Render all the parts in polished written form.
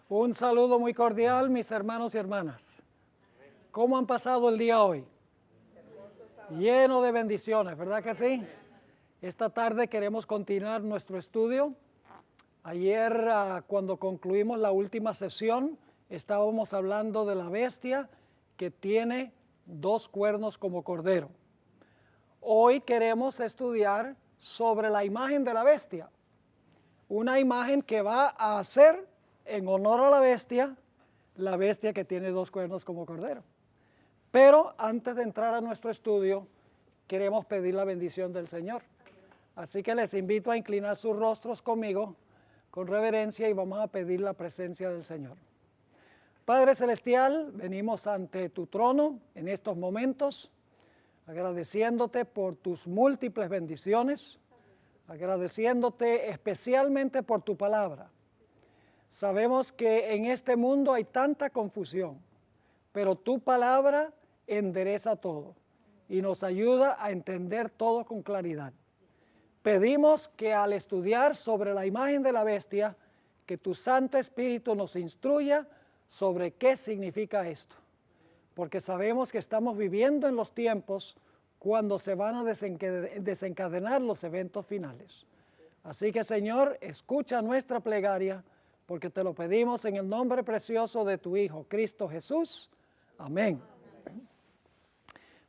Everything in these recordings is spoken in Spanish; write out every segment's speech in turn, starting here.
Un saludo muy cordial, mis hermanos y hermanas. ¿Cómo han pasado el día hoy? Lleno de bendiciones, ¿verdad que sí? Esta tarde queremos continuar nuestro estudio. Ayer, cuando concluimos la última sesión, estábamos hablando de la bestia que tiene dos cuernos como cordero. Hoy queremos estudiar sobre la imagen de la bestia. Una imagen que va a hacer en honor a la bestia que tiene dos cuernos como cordero. Pero antes de entrar a nuestro estudio, queremos pedir la bendición del Señor. Así que les invito a inclinar sus rostros conmigo con reverencia y vamos a pedir la presencia del Señor. Padre Celestial, venimos ante tu trono en estos momentos, agradeciéndote por tus múltiples bendiciones, agradeciéndote especialmente por tu palabra. Sabemos que en este mundo hay tanta confusión, pero tu palabra endereza todo y nos ayuda a entender todo con claridad. Pedimos que al estudiar sobre la imagen de la bestia, que tu Santo Espíritu nos instruya sobre qué significa esto, porque sabemos que estamos viviendo en los tiempos cuando se van a desencadenar los eventos finales. Así que, Señor, escucha nuestra plegaria, porque te lo pedimos en el nombre precioso de tu Hijo, Cristo Jesús. Amén.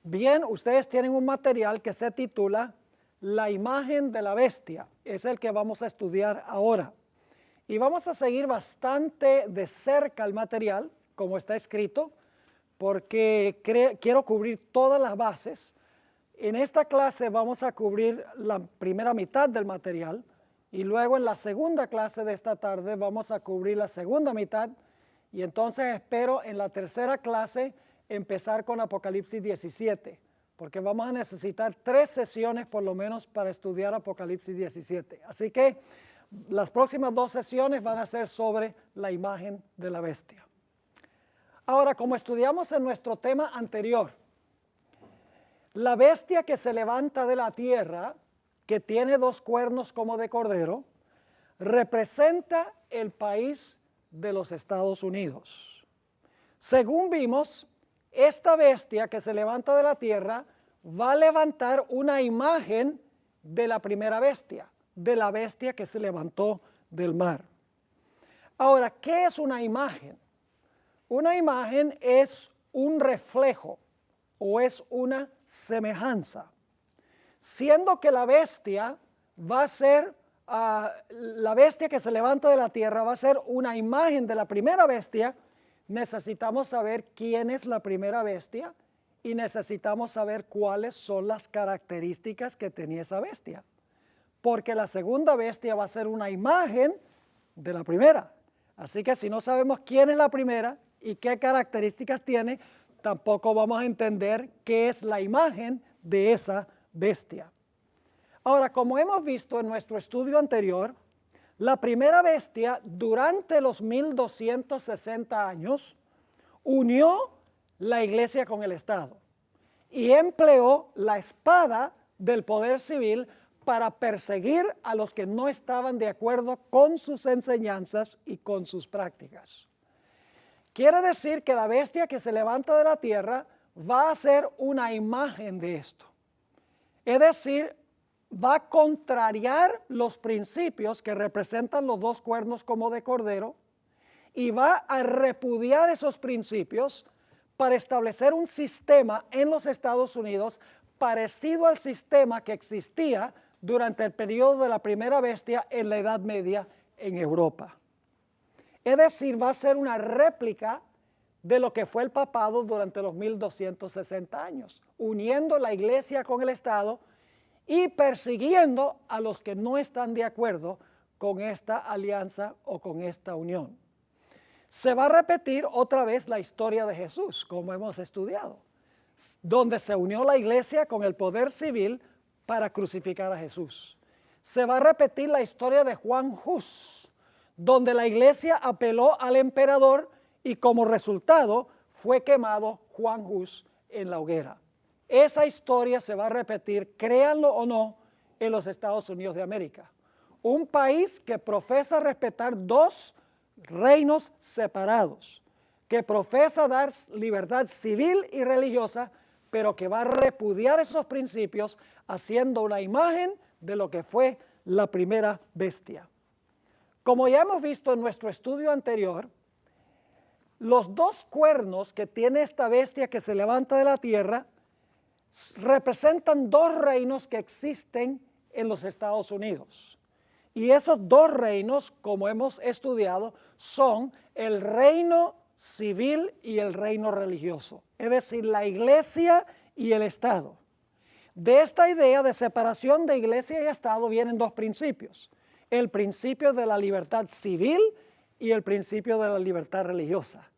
Bien, ustedes tienen un material que se titula La imagen de la bestia. Es el que vamos a estudiar ahora. Y vamos a seguir bastante de cerca el material, como está escrito, porque quiero cubrir todas las bases. En esta clase vamos a cubrir la primera mitad del material y luego en la segunda clase de esta tarde vamos a cubrir la segunda mitad y entonces espero en la tercera clase empezar con Apocalipsis 17, porque vamos a necesitar 3 sesiones por lo menos para estudiar Apocalipsis 17. Así que las próximas 2 sesiones van a ser sobre la imagen de la bestia. Ahora, como estudiamos en nuestro tema anterior, la bestia que se levanta de la tierra, que tiene 2 cuernos como de cordero, representa el país de los Estados Unidos. Según vimos, esta bestia que se levanta de la tierra va a levantar una imagen de la primera bestia, de la bestia que se levantó del mar. Ahora, ¿qué es una imagen? Una imagen es un reflejo o es una semejanza. Siendo que la bestia va a ser, la bestia que se levanta de la tierra va a ser una imagen de la primera bestia, necesitamos saber quién es la primera bestia y necesitamos saber cuáles son las características que tenía esa bestia. Porque la segunda bestia va a ser una imagen de la primera. Así que si no sabemos quién es la primera y qué características tiene, tampoco vamos a entender qué es la imagen de esa bestia. Ahora, como hemos visto en nuestro estudio anterior, la primera bestia durante los 1260 años unió la iglesia con el Estado y empleó la espada del poder civil para perseguir a los que no estaban de acuerdo con sus enseñanzas y con sus prácticas. Quiere decir que la bestia que se levanta de la tierra va a ser una imagen de esto. Es decir, va a contrariar los principios que representan los 2 cuernos como de cordero y va a repudiar esos principios para establecer un sistema en los Estados Unidos parecido al sistema que existía durante el periodo de la primera bestia en la Edad Media en Europa. Es decir, va a ser una réplica de lo que fue el papado durante los 1260 años, uniendo la iglesia con el Estado y persiguiendo a los que no están de acuerdo con esta alianza o con esta unión. Se va a repetir otra vez la historia de Jesús, como hemos estudiado, donde se unió la iglesia con el poder civil para crucificar a Jesús. Se va a repetir la historia de Juan Hus, donde la iglesia apeló al emperador y como resultado fue quemado Juan Hus en la hoguera. Esa historia se va a repetir, créanlo o no, en los Estados Unidos de América. Un país que profesa respetar 2 reinos separados, que profesa dar libertad civil y religiosa, pero que va a repudiar esos principios haciendo una imagen de lo que fue la primera bestia. Como ya hemos visto en nuestro estudio anterior, los dos cuernos que tiene esta bestia que se levanta de la tierra representan dos reinos que existen en los Estados Unidos. Y esos dos reinos, como hemos estudiado, son el reino civil y el reino religioso, es decir, la iglesia y el Estado. De esta idea de separación de iglesia y Estado vienen dos principios: el principio de la libertad civil y el principio de la libertad religiosa.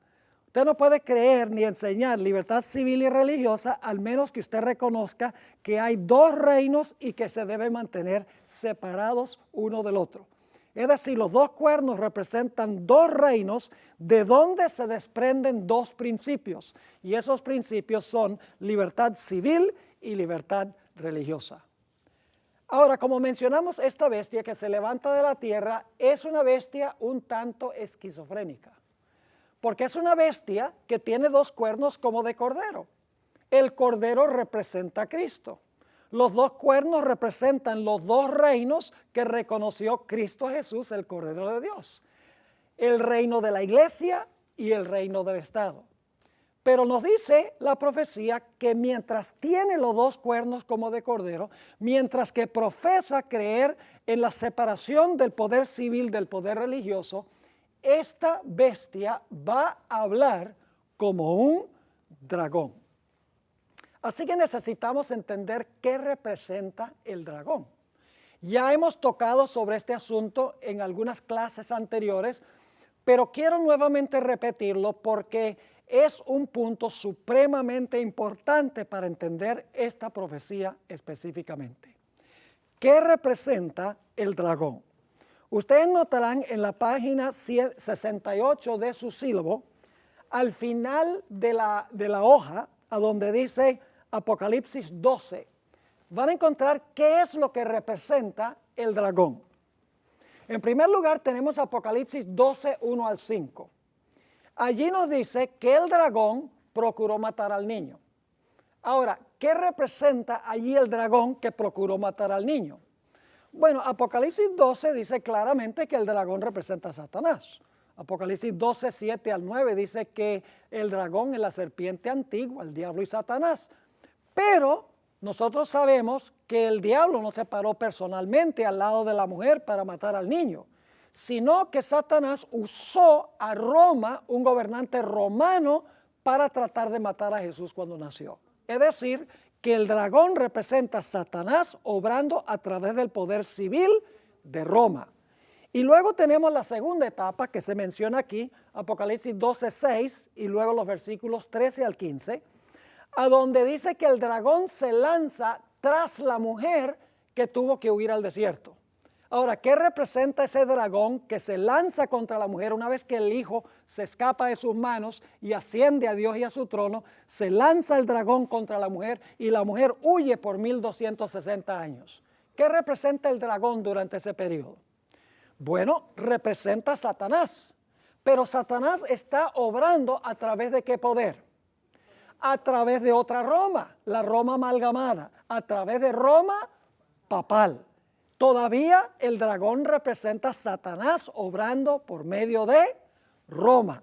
Usted no puede creer ni enseñar libertad civil y religiosa al menos que usted reconozca que hay dos reinos y que se deben mantener separados uno del otro. Es decir, los dos cuernos representan dos reinos de donde se desprenden dos principios. Y esos principios son libertad civil y libertad religiosa. Ahora, como mencionamos, esta bestia que se levanta de la tierra es una bestia un tanto esquizofrénica, porque es una bestia que tiene dos cuernos como de cordero. El cordero representa a Cristo. Los dos cuernos representan los dos reinos que reconoció Cristo Jesús, el Cordero de Dios: el reino de la iglesia y el reino del Estado. Pero nos dice la profecía que mientras tiene los dos cuernos como de cordero, mientras que profesa creer en la separación del poder civil del poder religioso, esta bestia va a hablar como un dragón. Así que necesitamos entender qué representa el dragón. Ya hemos tocado sobre este asunto en algunas clases anteriores, pero quiero nuevamente repetirlo porque es un punto supremamente importante para entender esta profecía específicamente. ¿Qué representa el dragón? Ustedes notarán en la página 68 de su sílabo, al final de la hoja, a donde dice Apocalipsis 12, van a encontrar qué es lo que representa el dragón. En primer lugar, tenemos Apocalipsis 12, 1 al 5. Allí nos dice que el dragón procuró matar al niño. Ahora, ¿qué representa allí el dragón que procuró matar al niño? Bueno, Apocalipsis 12 dice claramente que el dragón representa a Satanás. Apocalipsis 12, 7 al 9 dice que el dragón es la serpiente antigua, el diablo y Satanás. Pero nosotros sabemos que el diablo no se paró personalmente al lado de la mujer para matar al niño, sino que Satanás usó a Roma, un gobernante romano, para tratar de matar a Jesús cuando nació. Es decir, que el dragón representa a Satanás obrando a través del poder civil de Roma. Y luego tenemos la segunda etapa que se menciona aquí, Apocalipsis 12, 6, y luego los versículos 13 al 15, a donde dice que el dragón se lanza tras la mujer que tuvo que huir al desierto. Ahora, ¿qué representa ese dragón que se lanza contra la mujer una vez que el hijo se escapa de sus manos y asciende a Dios y a su trono? Se lanza el dragón contra la mujer y la mujer huye por 1260 años. ¿Qué representa el dragón durante ese periodo? Bueno, representa a Satanás, pero Satanás está obrando a través de ¿qué poder? A través de otra Roma, la Roma amalgamada, a través de Roma papal. Todavía el dragón representa a Satanás obrando por medio de Roma.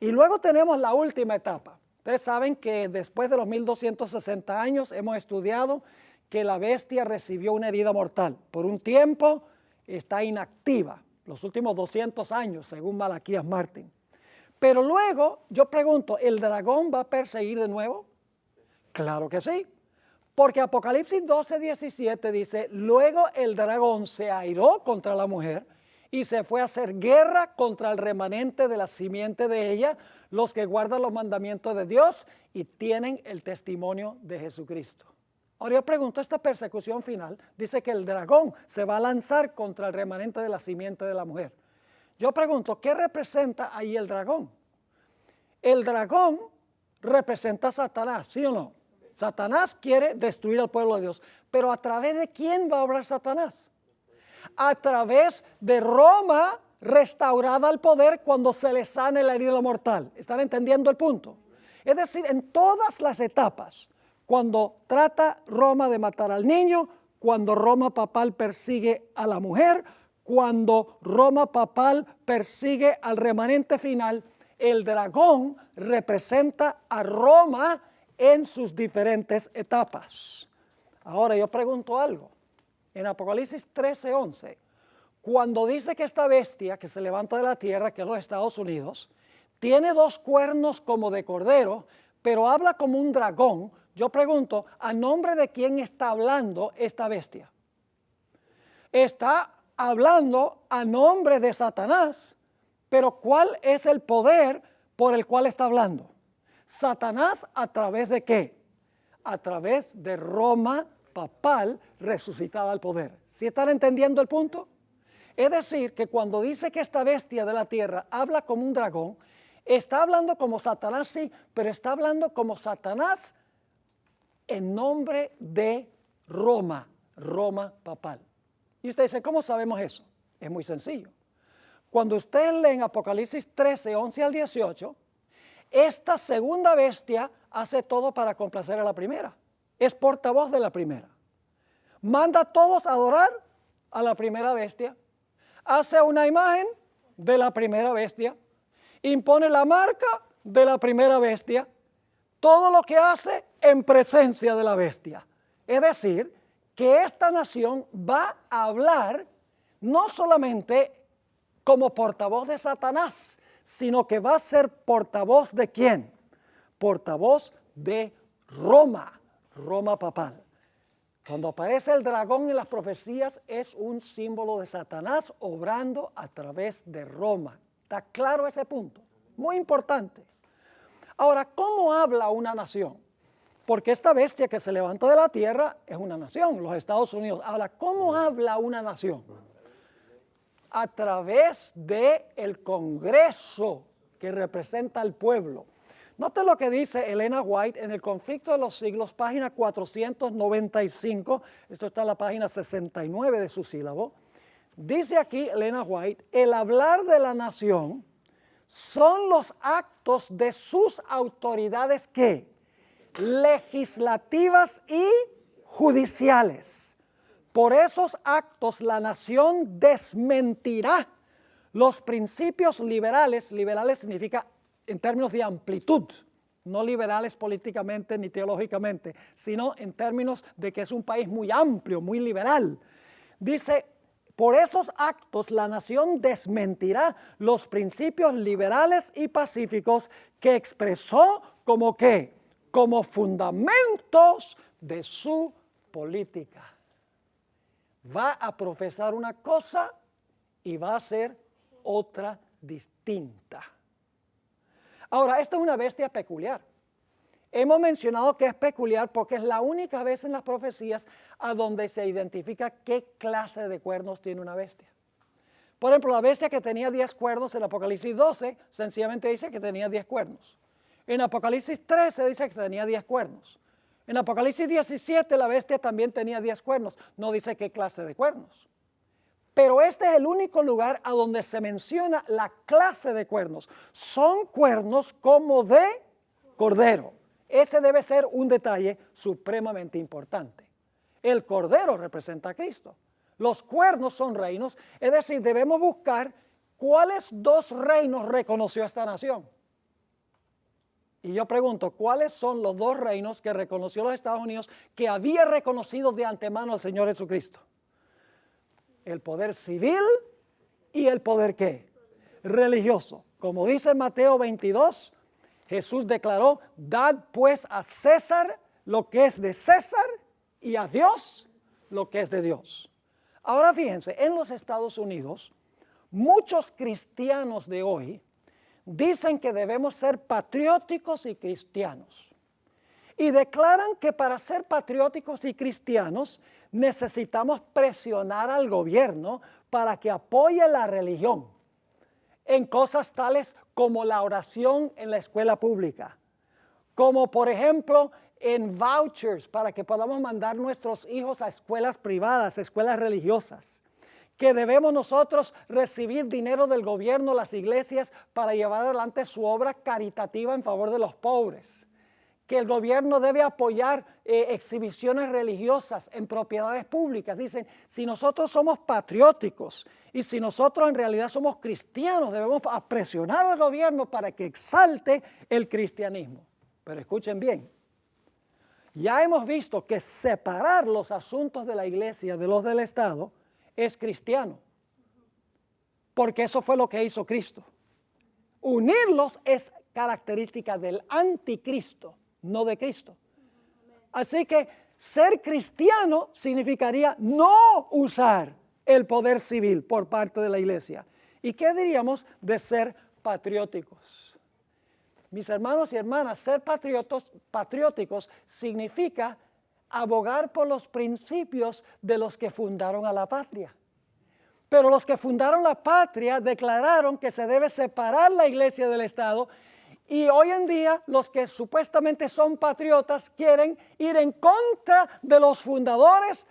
Y luego tenemos la última etapa. Ustedes saben que después de los 1260 años hemos estudiado que la bestia recibió una herida mortal. Por un tiempo está inactiva, los últimos 200 años, según Malaquías Martín. Pero luego yo pregunto, ¿el dragón va a perseguir de nuevo? Claro que sí. Porque Apocalipsis 12, 17 dice, luego el dragón se airó contra la mujer y se fue a hacer guerra contra el remanente de la simiente de ella, los que guardan los mandamientos de Dios y tienen el testimonio de Jesucristo. Ahora yo pregunto, esta persecución final dice que el dragón se va a lanzar contra el remanente de la simiente de la mujer. Yo pregunto, ¿qué representa ahí el dragón? El dragón representa a Satanás, ¿sí o no? Satanás quiere destruir al pueblo de Dios, pero ¿a través de quién va a obrar Satanás? A través de Roma restaurada al poder cuando se le sane la herida mortal. ¿Están entendiendo el punto? Es decir, en todas las etapas, cuando trata Roma de matar al niño, cuando Roma papal persigue a la mujer, cuando Roma papal persigue al remanente final, el dragón representa a Roma en sus diferentes etapas. Ahora yo pregunto algo. En Apocalipsis 13:11, cuando dice que esta bestia que se levanta de la tierra, que es los Estados Unidos, tiene 2 cuernos como de cordero, pero habla como un dragón, yo pregunto, ¿a nombre de quién está hablando esta bestia? Está hablando a nombre de Satanás, pero ¿cuál es el poder por el cual está hablando? Satanás, ¿a través de qué? A través de Roma papal resucitada al poder. ¿Sí están entendiendo el punto? Es decir, que cuando dice que esta bestia de la tierra habla como un dragón, está hablando como Satanás, sí, pero está hablando como Satanás en nombre de Roma, Roma papal. Y usted dice, ¿cómo sabemos eso? Es muy sencillo. Cuando ustedes leen Apocalipsis 13:11 al 18, esta segunda bestia hace todo para complacer a la primera. Es portavoz de la primera. Manda a todos a adorar a la primera bestia. Hace una imagen de la primera bestia. Impone la marca de la primera bestia. Todo lo que hace en presencia de la bestia. Es decir, que esta nación va a hablar no solamente como portavoz de Satanás, sino que va a ser portavoz ¿de quién? Portavoz de Roma, Roma papal. Cuando aparece el dragón en las profecías es un símbolo de Satanás obrando a través de Roma. ¿Está claro ese punto? Muy importante. Ahora, ¿cómo habla una nación? Porque esta bestia que se levanta de la tierra es una nación, los Estados Unidos. Ahora, ¿cómo habla una nación? A través del Congreso que representa al pueblo. Note lo que dice Elena White en El conflicto de los siglos, página 495. Esto está en la página 69 de su sílabo. Dice aquí Elena White, el hablar de la nación son los actos de sus autoridades ¿qué? Legislativas y judiciales. Por esos actos la nación desmentirá los principios liberales. Liberales significa en términos de amplitud, no liberales políticamente ni teológicamente, sino en términos de que es un país muy amplio, muy liberal. Dice, por esos actos la nación desmentirá los principios liberales y pacíficos que expresó como ¿qué? Como fundamentos de su política. Va a profesar una cosa y va a hacer otra distinta. Ahora, esta es una bestia peculiar. Hemos mencionado que es peculiar porque es la única vez en las profecías a donde se identifica qué clase de cuernos tiene una bestia. Por ejemplo, la bestia que tenía 10 cuernos en Apocalipsis 12, sencillamente dice que tenía 10 cuernos. En Apocalipsis 13 dice que tenía 10 cuernos. En Apocalipsis 17 la bestia también tenía 10 cuernos. No dice qué clase de cuernos. Pero este es el único lugar a donde se menciona la clase de cuernos. Son cuernos como de cordero. Ese debe ser un detalle supremamente importante. El cordero representa a Cristo. Los cuernos son reinos. Es decir, debemos buscar cuáles 2 reinos reconoció esta nación. Y yo pregunto, ¿cuáles son los 2 reinos que reconoció los Estados Unidos que había reconocido de antemano al Señor Jesucristo? El poder civil y el poder ¿qué? Religioso. Como dice Mateo 22, Jesús declaró, dad pues a César lo que es de César y a Dios lo que es de Dios. Ahora fíjense, en los Estados Unidos, muchos cristianos de hoy dicen que debemos ser patrióticos y cristianos. Y declaran que para ser patrióticos y cristianos necesitamos presionar al gobierno para que apoye la religión en cosas tales como la oración en la escuela pública, como por ejemplo en vouchers para que podamos mandar nuestros hijos a escuelas privadas, escuelas religiosas, que debemos nosotros recibir dinero del gobierno, las iglesias, para llevar adelante su obra caritativa en favor de los pobres, que el gobierno debe apoyar exhibiciones religiosas en propiedades públicas. Dicen, si nosotros somos patrióticos y si nosotros en realidad somos cristianos, debemos presionar al gobierno para que exalte el cristianismo. Pero escuchen bien, ya hemos visto que separar los asuntos de la iglesia de los del Estado es cristiano, porque eso fue lo que hizo Cristo. Unirlos es característica del anticristo, no de Cristo. Así que ser cristiano significaría no usar el poder civil por parte de la iglesia. ¿Y qué diríamos de ser patrióticos? Mis hermanos y hermanas, ser patrióticos significa abogar por los principios de los que fundaron a la patria. Pero los que fundaron la patria declararon que se debe separar la iglesia del Estado, y hoy en día los que supuestamente son patriotas quieren ir en contra de los fundadores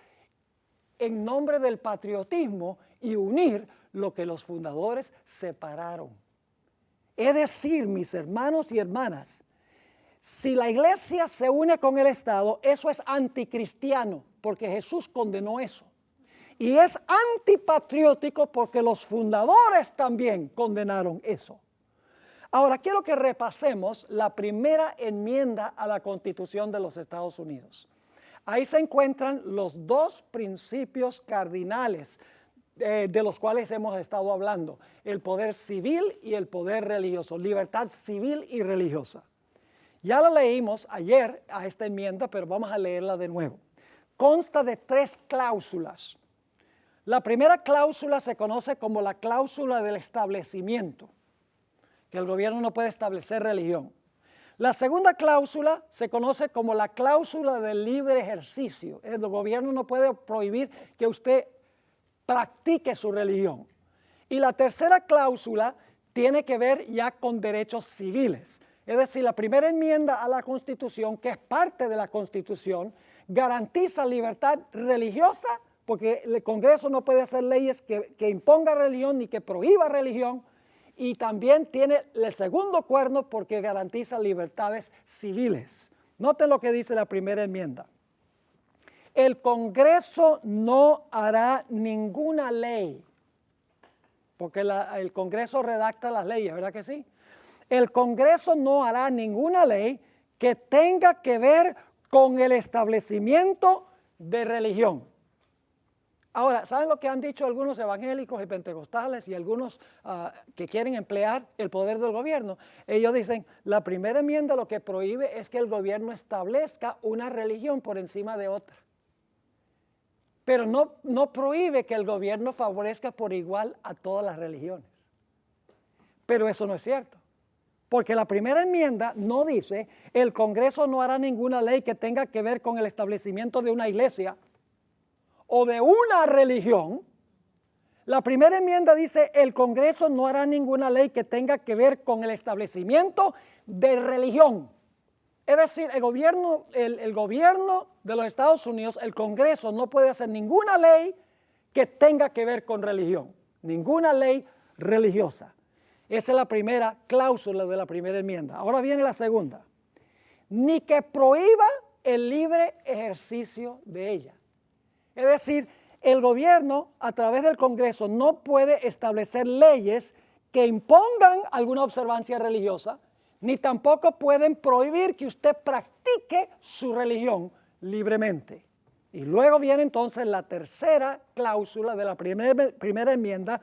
en nombre del patriotismo y unir lo que los fundadores separaron. Es decir, mis hermanos y hermanas, si la iglesia se une con el Estado, eso es anticristiano, porque Jesús condenó eso. Y es antipatriótico porque los fundadores también condenaron eso. Ahora, quiero que repasemos la primera enmienda a la Constitución de los Estados Unidos. Ahí se encuentran los dos principios cardinales de los cuales hemos estado hablando: el poder civil y el poder religioso, libertad civil y religiosa. Ya la leímos ayer a esta enmienda, pero vamos a leerla de nuevo. Consta de 3 cláusulas. La primera cláusula se conoce como la cláusula del establecimiento, que el gobierno no puede establecer religión. La segunda cláusula se conoce como la cláusula del libre ejercicio. El gobierno no puede prohibir que usted practique su religión. Y la tercera cláusula tiene que ver ya con derechos civiles. Es decir, la primera enmienda a la Constitución, que es parte de la Constitución, garantiza libertad religiosa, porque el Congreso no puede hacer leyes que imponga religión ni que prohíba religión. Y también tiene el segundo cuerno porque garantiza libertades civiles. Noten lo que dice la primera enmienda. El Congreso no hará ninguna ley, porque el Congreso redacta las leyes, ¿verdad que sí? El Congreso no hará ninguna ley que tenga que ver con el establecimiento de religión. Ahora, ¿saben lo que han dicho algunos evangélicos y pentecostales y algunos que quieren emplear el poder del gobierno? Ellos dicen, la primera enmienda lo que prohíbe es que el gobierno establezca una religión por encima de otra. Pero no prohíbe que el gobierno favorezca por igual a todas las religiones. Pero eso no es cierto. Porque la primera enmienda no dice, el Congreso no hará ninguna ley que tenga que ver con el establecimiento de una iglesia o de una religión. La primera enmienda dice, el Congreso no hará ninguna ley que tenga que ver con el establecimiento de religión. Es decir, el gobierno de los Estados Unidos, el Congreso, no puede hacer ninguna ley que tenga que ver con religión, ninguna ley religiosa. Esa es la primera cláusula de la primera enmienda. Ahora viene la segunda. Ni que prohíba el libre ejercicio de ella. Es decir, el gobierno a través del Congreso no puede establecer leyes que impongan alguna observancia religiosa, ni tampoco pueden prohibir que usted practique su religión libremente. Y luego viene entonces la tercera cláusula de la primera enmienda,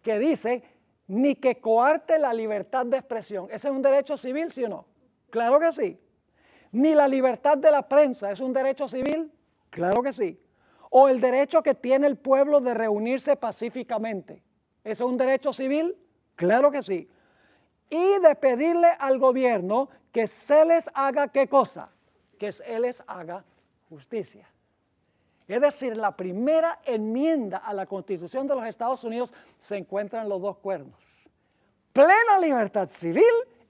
que dice, ni que coarte la libertad de expresión. ¿Ese es un derecho civil, sí o no? Claro que sí. Ni la libertad de la prensa, ¿es un derecho civil? Claro que sí. O el derecho que tiene el pueblo de reunirse pacíficamente. ¿Eso es un derecho civil? Claro que sí. Y de pedirle al gobierno que se les haga, ¿qué cosa? Que se les haga justicia. Es decir, la primera enmienda a la Constitución de los Estados Unidos se encuentran los dos cuernos. Plena libertad civil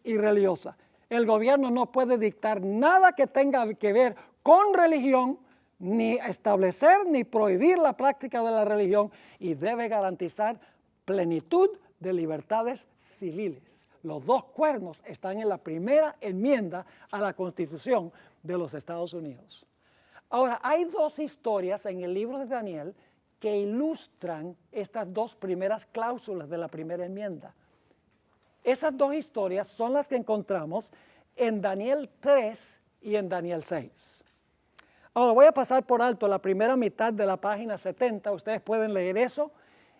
y religiosa. El gobierno no puede dictar nada que tenga que ver con religión, ni establecer ni prohibir la práctica de la religión y debe garantizar plenitud de libertades civiles. Los dos cuernos están en la primera enmienda a la Constitución de los Estados Unidos. Ahora, hay dos historias en el libro de Daniel que ilustran estas dos primeras cláusulas de la primera enmienda. Esas dos historias son las que encontramos en Daniel 3 y en Daniel 6. Ahora voy a pasar por alto la primera mitad de la página 70, ustedes pueden leer eso,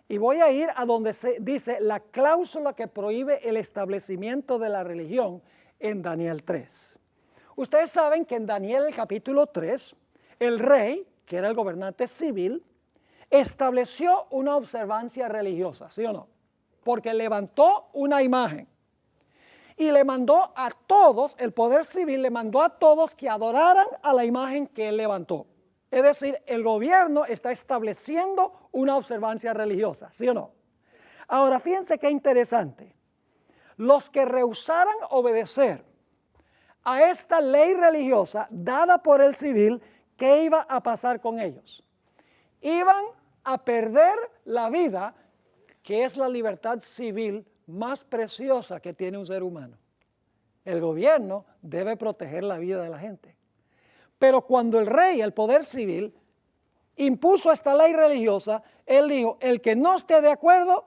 y voy a ir a donde se dice la cláusula que prohíbe el establecimiento de la religión en Daniel 3. Ustedes saben que en Daniel el capítulo 3, el rey, que era el gobernante civil, estableció una observancia religiosa, ¿sí o no? Porque levantó una imagen y le mandó a todos, el poder civil le mandó a todos que adoraran a la imagen que él levantó. Es decir, el gobierno está estableciendo una observancia religiosa, ¿sí o no? Ahora, fíjense qué interesante. Los que rehusaran obedecer a esta ley religiosa dada por el civil, ¿qué iba a pasar con ellos? Iban a perder la vida, que es la libertad civil más preciosa que tiene un ser humano. El gobierno debe proteger la vida de la gente. Pero cuando el rey, el poder civil, impuso esta ley religiosa, él dijo, el que no esté de acuerdo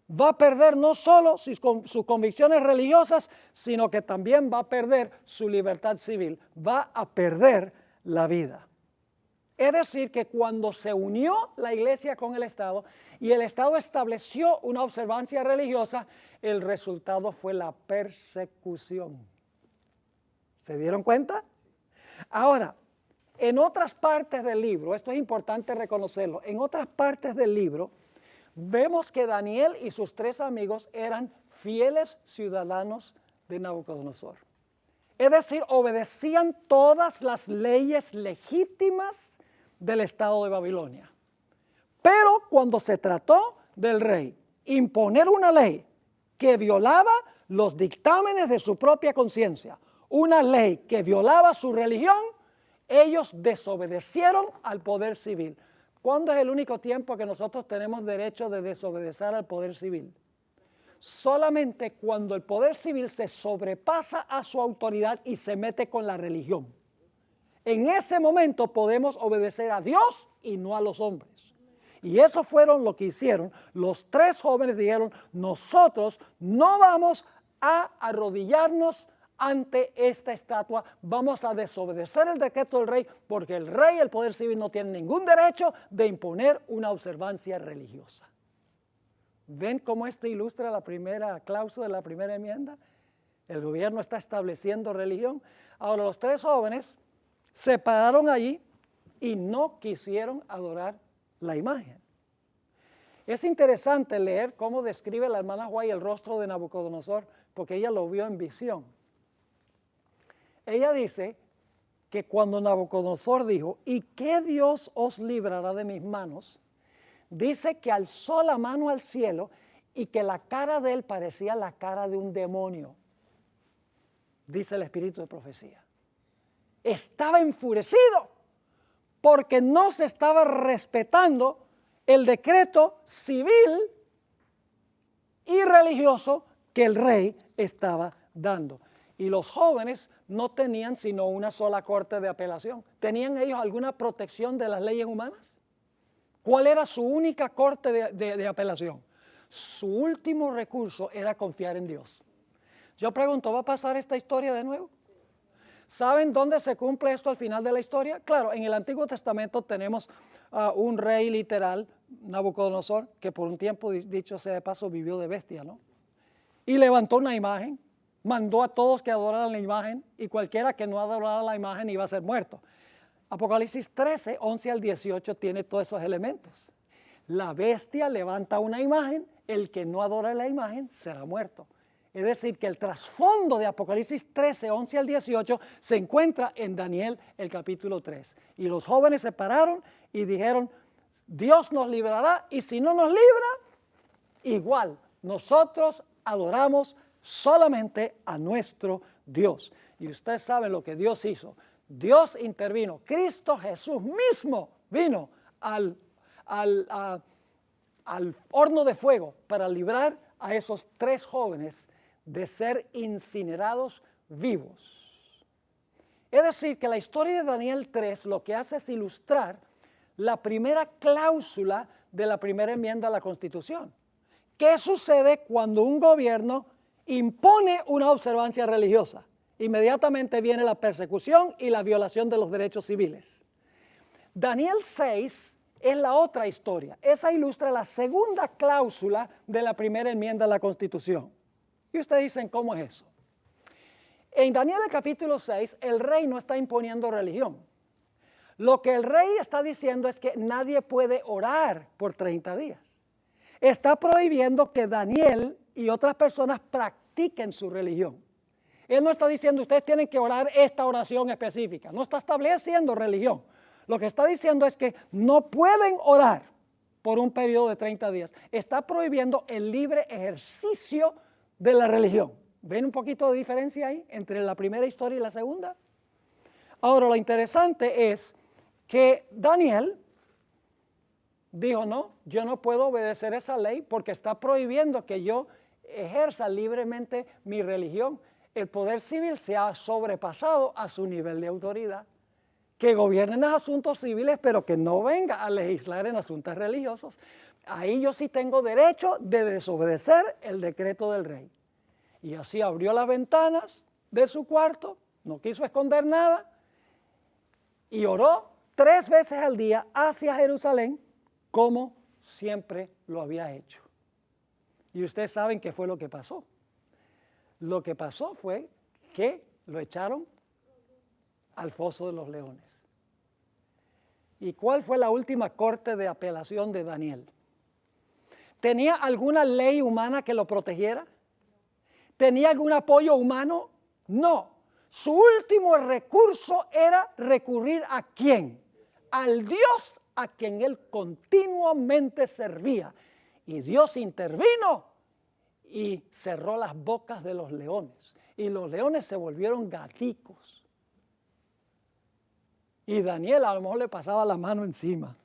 va a perder no solo sus convicciones religiosas, sino que también va a perder su libertad civil, va a perder la vida. Es decir, que cuando se unió la iglesia con el Estado y el Estado estableció una observancia religiosa, el resultado fue la persecución. ¿Se dieron cuenta? Ahora, en otras partes del libro, esto es importante reconocerlo, en otras partes del libro vemos que Daniel y sus tres amigos eran fieles ciudadanos de Nabucodonosor. Es decir, obedecían todas las leyes legítimas del estado de Babilonia. Pero cuando se trató del rey imponer una ley que violaba los dictámenes de su propia conciencia, una ley que violaba su religión, ellos desobedecieron al poder civil. ¿Cuándo es el único tiempo que nosotros tenemos derecho de desobedecer al poder civil? Solamente cuando el poder civil se sobrepasa a su autoridad y se mete con la religión. En ese momento podemos obedecer a Dios y no a los hombres. Y eso fueron lo que hicieron. Los tres jóvenes dijeron, nosotros no vamos a arrodillarnos ante esta estatua, vamos a desobedecer el decreto del rey, porque el rey y el poder civil no tienen ningún derecho de imponer una observancia religiosa. ¿Ven cómo esto ilustra la primera cláusula de la primera enmienda? El gobierno está estableciendo religión. Ahora los tres jóvenes se pararon allí y no quisieron adorar la imagen. Es interesante leer cómo describe la hermana White el rostro de Nabucodonosor, porque ella lo vio en visión. Ella dice que cuando Nabucodonosor dijo, ¿y qué Dios os librará de mis manos?, dice que alzó la mano al cielo y que la cara de él parecía la cara de un demonio, dice el espíritu de profecía. Estaba enfurecido porque no se estaba respetando el decreto civil y religioso que el rey estaba dando. Y los jóvenes no tenían sino una sola corte de apelación. ¿Tenían ellos alguna protección de las leyes humanas? ¿Cuál era su única corte de apelación? Su último recurso era confiar en Dios. Yo pregunto, ¿va a pasar esta historia de nuevo? ¿Saben dónde se cumple esto al final de la historia? Claro, en el Antiguo Testamento tenemos un rey literal, Nabucodonosor, que por un tiempo, dicho sea de paso, vivió de bestia, ¿no? Y levantó una imagen, mandó a todos que adoraran la imagen, y cualquiera que no adorara la imagen iba a ser muerto. Apocalipsis 13, 11 al 18 tiene todos esos elementos. La bestia levanta una imagen, el que no adora la imagen será muerto. Es decir, que el trasfondo de Apocalipsis 13, 11 al 18 se encuentra en Daniel el capítulo 3. Y los jóvenes se pararon y dijeron, Dios nos librará, y si no nos libra, igual, nosotros adoramos solamente a nuestro Dios. Y ustedes saben lo que Dios hizo. Dios intervino. Cristo Jesús mismo vino al horno de fuego para librar a esos 3 jóvenes de ser incinerados vivos. Es decir, que la historia de Daniel 3 lo que hace es ilustrar la primera cláusula de la primera enmienda a la Constitución. ¿Qué sucede cuando un gobierno impone una observancia religiosa? Inmediatamente viene la persecución y la violación de los derechos civiles. Daniel 6 es la otra historia. Esa ilustra la segunda cláusula de la primera enmienda a la Constitución. Y ustedes dicen, ¿cómo es eso? En Daniel el capítulo 6, el rey no está imponiendo religión. Lo que el rey está diciendo es que nadie puede orar por 30 días. Está prohibiendo que Daniel y otras personas practiquen su religión. Él no está diciendo, ustedes tienen que orar esta oración específica. No está estableciendo religión. Lo que está diciendo es que no pueden orar por un periodo de 30 días. Está prohibiendo el libre ejercicio de la religión. ¿Ven un poquito de diferencia ahí entre la primera historia y la segunda? Ahora, lo interesante es que Daniel dijo, no, yo no puedo obedecer esa ley porque está prohibiendo que yo ejerza libremente mi religión. El poder civil se ha sobrepasado a su nivel de autoridad. Que gobierne en los asuntos civiles, pero que no venga a legislar en asuntos religiosos. Ahí yo sí tengo derecho de desobedecer el decreto del rey. Y así abrió las ventanas de su cuarto, no quiso esconder nada, y oró 3 veces al día hacia Jerusalén, como siempre lo había hecho. Y ustedes saben qué fue lo que pasó. Lo que pasó fue que lo echaron al foso de los leones. ¿Y cuál fue la última corte de apelación de Daniel? ¿Tenía alguna ley humana que lo protegiera? ¿Tenía algún apoyo humano? No. Su último recurso era recurrir ¿a quién? Al Dios a quien él continuamente servía. Y Dios intervino y cerró las bocas de los leones. Y los leones se volvieron gaticos. Y Daniel a lo mejor le pasaba la mano encima.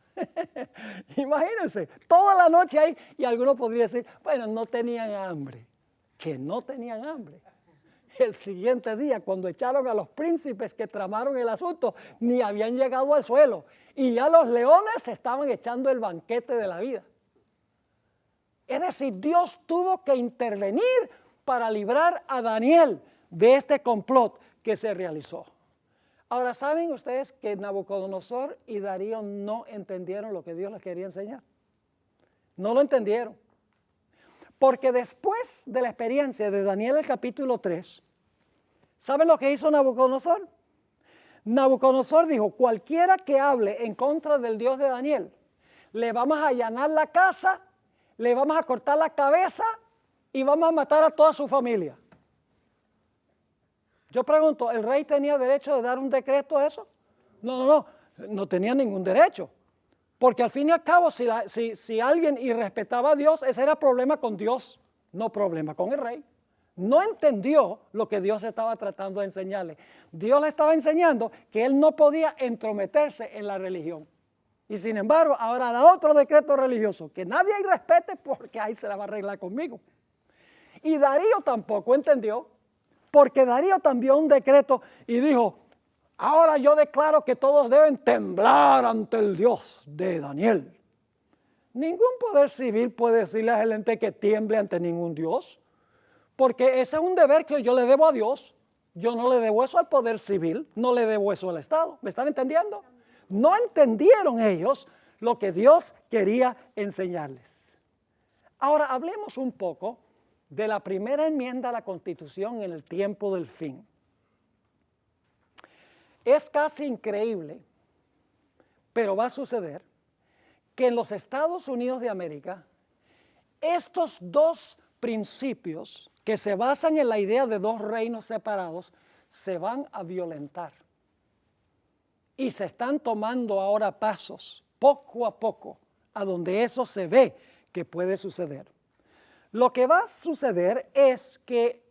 Imagínense, toda la noche ahí, y alguno podría decir, bueno, no tenían hambre. Que no tenían hambre. El siguiente día, cuando echaron a los príncipes que tramaron el asunto, ni habían llegado al suelo. Y ya los leones estaban echando el banquete de la vida. Es decir, Dios tuvo que intervenir para librar a Daniel de este complot que se realizó. Ahora, ¿saben ustedes que Nabucodonosor y Darío no entendieron lo que Dios les quería enseñar? No lo entendieron. Porque después de la experiencia de Daniel el capítulo 3, ¿saben lo que hizo Nabucodonosor? Nabucodonosor dijo, cualquiera que hable en contra del Dios de Daniel, le vamos a allanar la casa, le vamos a cortar la cabeza y vamos a matar a toda su familia. Yo pregunto, ¿el rey tenía derecho de dar un decreto a eso? No tenía ningún derecho. Porque al fin y al cabo, si alguien irrespetaba a Dios, ese era problema con Dios, no problema con el rey. No entendió lo que Dios estaba tratando de enseñarle. Dios le estaba enseñando que él no podía entrometerse en la religión. Y sin embargo, ahora da otro decreto religioso, que nadie respete porque ahí se la va a arreglar conmigo. Y Darío tampoco entendió, porque Darío también un decreto y dijo, ahora yo declaro que todos deben temblar ante el Dios de Daniel. Ningún poder civil puede decirle a la gente que tiemble ante ningún Dios, porque ese es un deber que yo le debo a Dios. Yo no le debo eso al poder civil, no le debo eso al Estado. ¿Me están entendiendo? No entendieron ellos lo que Dios quería enseñarles. Ahora hablemos un poco de la primera enmienda a la Constitución en el tiempo del fin. Es casi increíble, pero va a suceder, que en los Estados Unidos de América, estos 2 principios que se basan en la idea de 2 reinos separados, se van a violentar. Y se están tomando ahora pasos, poco a poco, a donde eso se ve que puede suceder. Lo que va a suceder es que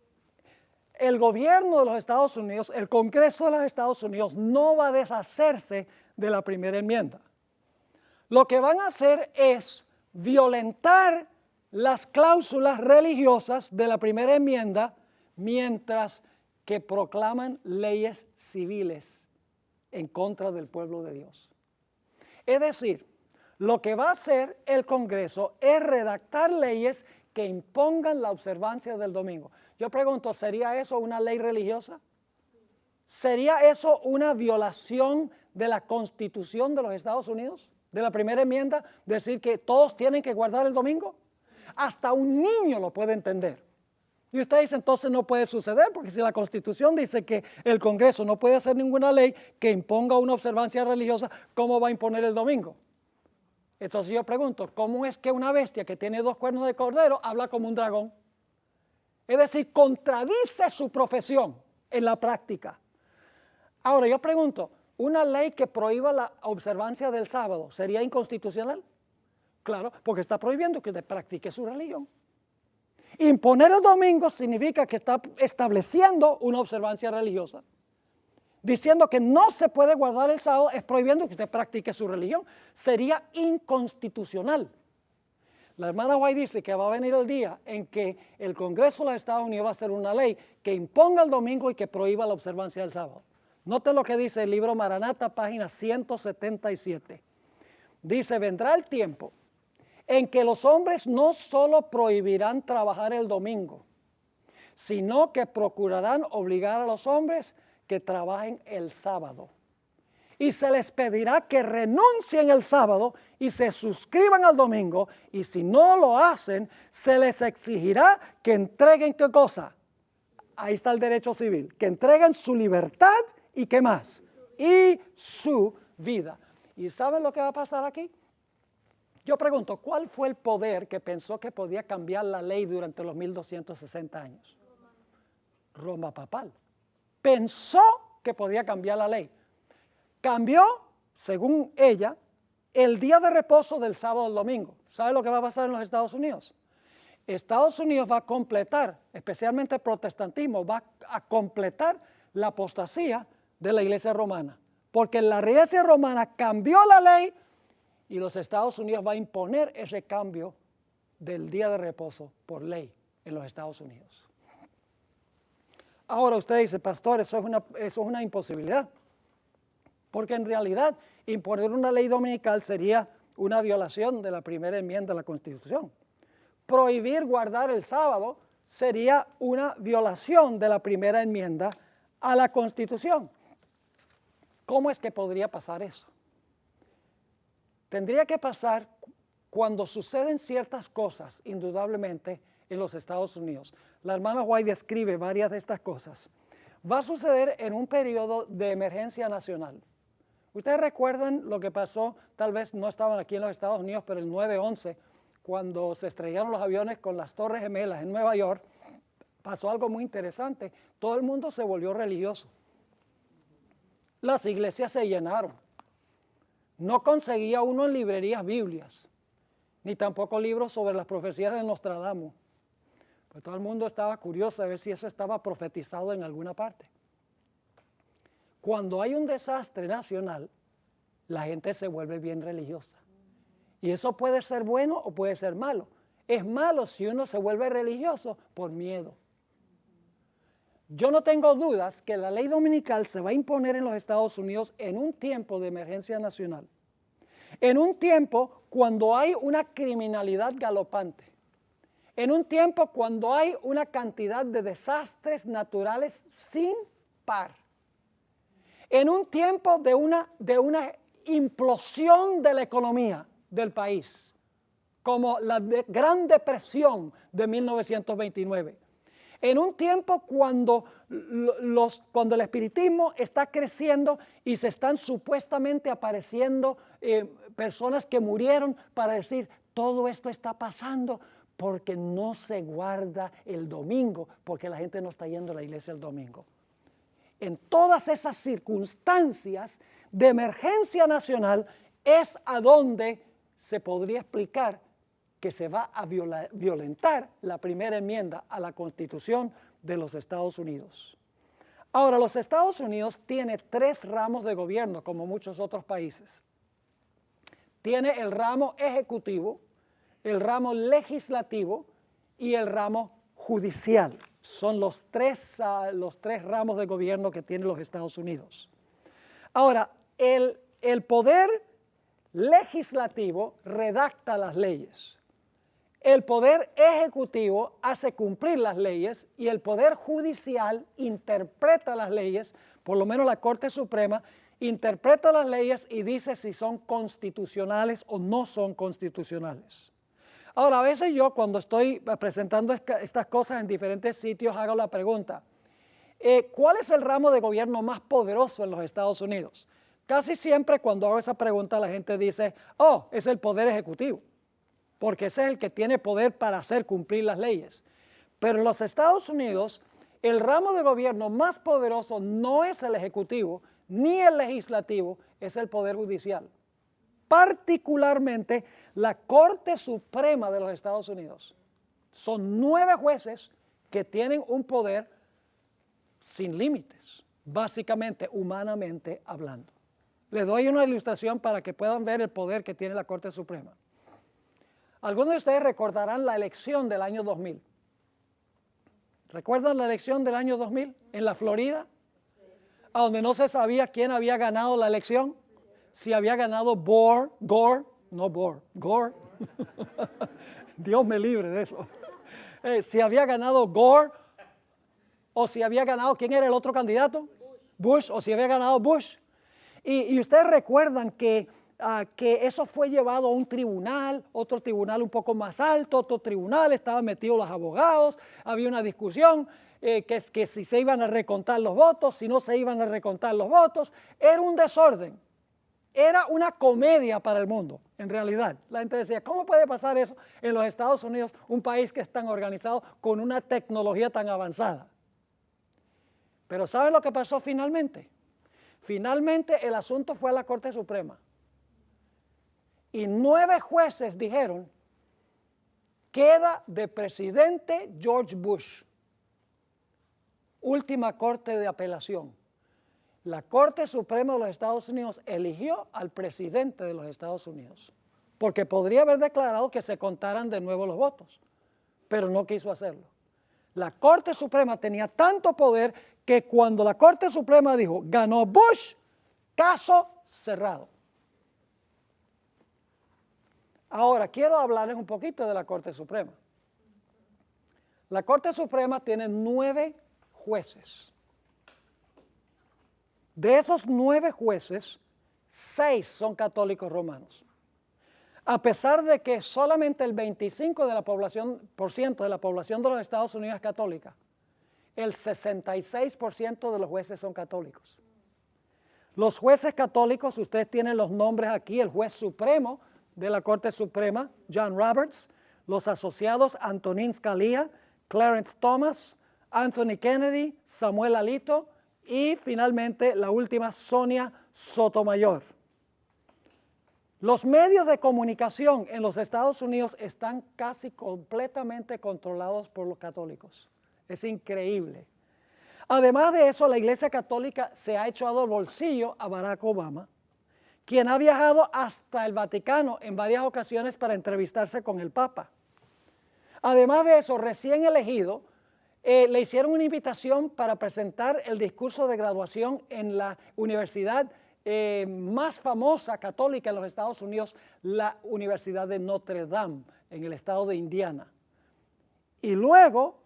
el gobierno de los Estados Unidos, el Congreso de los Estados Unidos no va a deshacerse de la primera enmienda. Lo que van a hacer es violentar las cláusulas religiosas de la primera enmienda mientras que proclaman leyes civiles en contra del pueblo de Dios. Es decir, lo que va a hacer el Congreso es redactar leyes que impongan la observancia del domingo. Yo pregunto, ¿sería eso una ley religiosa? ¿Sería eso una violación de la Constitución de los Estados Unidos? De la primera enmienda, decir que todos tienen que guardar el domingo. Hasta un niño lo puede entender. Y usted dice, entonces no puede suceder, porque si la Constitución dice que el Congreso no puede hacer ninguna ley que imponga una observancia religiosa, ¿cómo va a imponer el domingo? Entonces yo pregunto, ¿cómo es que una bestia que tiene 2 cuernos de cordero habla como un dragón? Es decir, contradice su profesión en la práctica. Ahora yo pregunto, ¿una ley que prohíba la observancia del sábado sería inconstitucional? Claro, porque está prohibiendo que usted practique su religión. Imponer el domingo significa que está estableciendo una observancia religiosa. Diciendo que no se puede guardar el sábado es prohibiendo que usted practique su religión. Sería inconstitucional. La hermana White dice que va a venir el día en que el Congreso de los Estados Unidos va a hacer una ley que imponga el domingo y que prohíba la observancia del sábado. Note lo que dice el libro Maranata, página 177. Dice, vendrá el tiempo en que los hombres no solo prohibirán trabajar el domingo, sino que procurarán obligar a los hombres que trabajen el sábado. Y se les pedirá que renuncien el sábado y se suscriban al domingo, y si no lo hacen, se les exigirá que entreguen ¿qué cosa? Ahí está el derecho civil, que entreguen su libertad y ¿qué más? Y su vida. ¿Y saben lo que va a pasar aquí? Yo pregunto, ¿cuál fue el poder que pensó que podía cambiar la ley durante los 1260 años? Roma papal. Pensó que podía cambiar la ley. Cambió, según ella, el día de reposo del sábado al domingo. ¿Sabe lo que va a pasar en los Estados Unidos? Estados Unidos va a completar, especialmente el protestantismo, va a completar la apostasía de la iglesia romana. Porque la iglesia romana cambió la ley y los Estados Unidos va a imponer ese cambio del día de reposo por ley en los Estados Unidos. Ahora usted dice, pastor, eso es una imposibilidad. Porque en realidad imponer una ley dominical sería una violación de la primera enmienda de la Constitución. Prohibir guardar el sábado sería una violación de la primera enmienda a la Constitución. ¿Cómo es que podría pasar eso? Tendría que pasar cuando suceden ciertas cosas, indudablemente, en los Estados Unidos. La hermana White describe varias de estas cosas. Va a suceder en un periodo de emergencia nacional. Ustedes recuerdan lo que pasó, tal vez no estaban aquí en los Estados Unidos, pero el 9/11, cuando se estrellaron los aviones con las Torres Gemelas en Nueva York, pasó algo muy interesante. Todo el mundo se volvió religioso. Las iglesias se llenaron. No conseguía uno en librerías Biblias, ni tampoco libros sobre las profecías de Nostradamus. Pues todo el mundo estaba curioso de ver si eso estaba profetizado en alguna parte. Cuando hay un desastre nacional, la gente se vuelve bien religiosa. Y eso puede ser bueno o puede ser malo. Es malo si uno se vuelve religioso por miedo. Yo no tengo dudas que la ley dominical se va a imponer en los Estados Unidos en un tiempo de emergencia nacional. En un tiempo cuando hay una criminalidad galopante. En un tiempo cuando hay una cantidad de desastres naturales sin par. En un tiempo de una implosión de la economía del país, como la Gran Depresión de 1929. En un tiempo cuando el espiritismo está creciendo y se están supuestamente apareciendo personas que murieron para decir, todo esto está pasando porque no se guarda el domingo, porque la gente no está yendo a la iglesia el domingo. En todas esas circunstancias de emergencia nacional es a donde se podría explicar que se va a violentar la primera enmienda a la Constitución de los Estados Unidos. Ahora, los Estados Unidos tiene 3 ramos de gobierno, como muchos otros países. Tiene el ramo ejecutivo, el ramo legislativo y el ramo judicial. Son los tres ramos de gobierno que tienen los Estados Unidos. Ahora, el poder legislativo redacta las leyes. El poder ejecutivo hace cumplir las leyes y el poder judicial interpreta las leyes, por lo menos la Corte Suprema, interpreta las leyes y dice si son constitucionales o no son constitucionales. Ahora, a veces yo cuando estoy presentando estas cosas en diferentes sitios hago la pregunta, ¿cuál es el ramo de gobierno más poderoso en los Estados Unidos? Casi siempre cuando hago esa pregunta la gente dice, oh, es el poder ejecutivo, porque ese es el que tiene poder para hacer cumplir las leyes. Pero en los Estados Unidos, el ramo de gobierno más poderoso no es el ejecutivo, ni el legislativo, es el poder judicial. Particularmente la Corte Suprema de los Estados Unidos. Son 9 jueces que tienen un poder sin límites, básicamente, humanamente hablando. Les doy una ilustración para que puedan ver el poder que tiene la Corte Suprema. Algunos de ustedes recordarán la elección del año 2000. ¿Recuerdan la elección del año 2000 en la Florida? A donde no se sabía quién había ganado la elección. Si había ganado Gore, Dios me libre de eso. Si había ganado Gore, o si había ganado, ¿quién era el otro candidato? Bush, o si había ganado Bush. Y ustedes recuerdan que eso fue llevado a un tribunal, otro tribunal un poco más alto, otro tribunal, estaban metidos los abogados, había una discusión, que si se iban a recontar los votos, si no se iban a recontar los votos, era un desorden. Era una comedia para el mundo, en realidad. La gente decía, ¿cómo puede pasar eso en los Estados Unidos, un país que es tan organizado con una tecnología tan avanzada? Pero ¿saben lo que pasó finalmente? Finalmente el asunto fue a la Corte Suprema. Y 9 jueces dijeron, queda de presidente George Bush. Última corte de apelación. La Corte Suprema de los Estados Unidos eligió al presidente de los Estados Unidos, porque podría haber declarado que se contaran de nuevo los votos, pero no quiso hacerlo. La Corte Suprema tenía tanto poder que cuando la Corte Suprema dijo, ganó Bush, caso cerrado. Ahora, quiero hablarles un poquito de la Corte Suprema. La Corte Suprema tiene 9 jueces. De esos 9 jueces, 6 son católicos romanos. A pesar de que solamente el 25% de la población de los Estados Unidos es católica, el 66% de los jueces son católicos. Los jueces católicos, ustedes tienen los nombres aquí, el juez supremo de la Corte Suprema, John Roberts, los asociados Antonin Scalia, Clarence Thomas, Anthony Kennedy, Samuel Alito y finalmente la última, Sonia Sotomayor. Los medios de comunicación en los Estados Unidos están casi completamente controlados por los católicos. Es increíble. Además de eso, la Iglesia Católica se ha echado al bolsillo a Barack Obama, quien ha viajado hasta el Vaticano en varias ocasiones para entrevistarse con el Papa. Además de eso, recién elegido, le hicieron una invitación para presentar el discurso de graduación en la universidad más famosa católica en los Estados Unidos, la Universidad de Notre Dame, en el estado de Indiana. Y luego,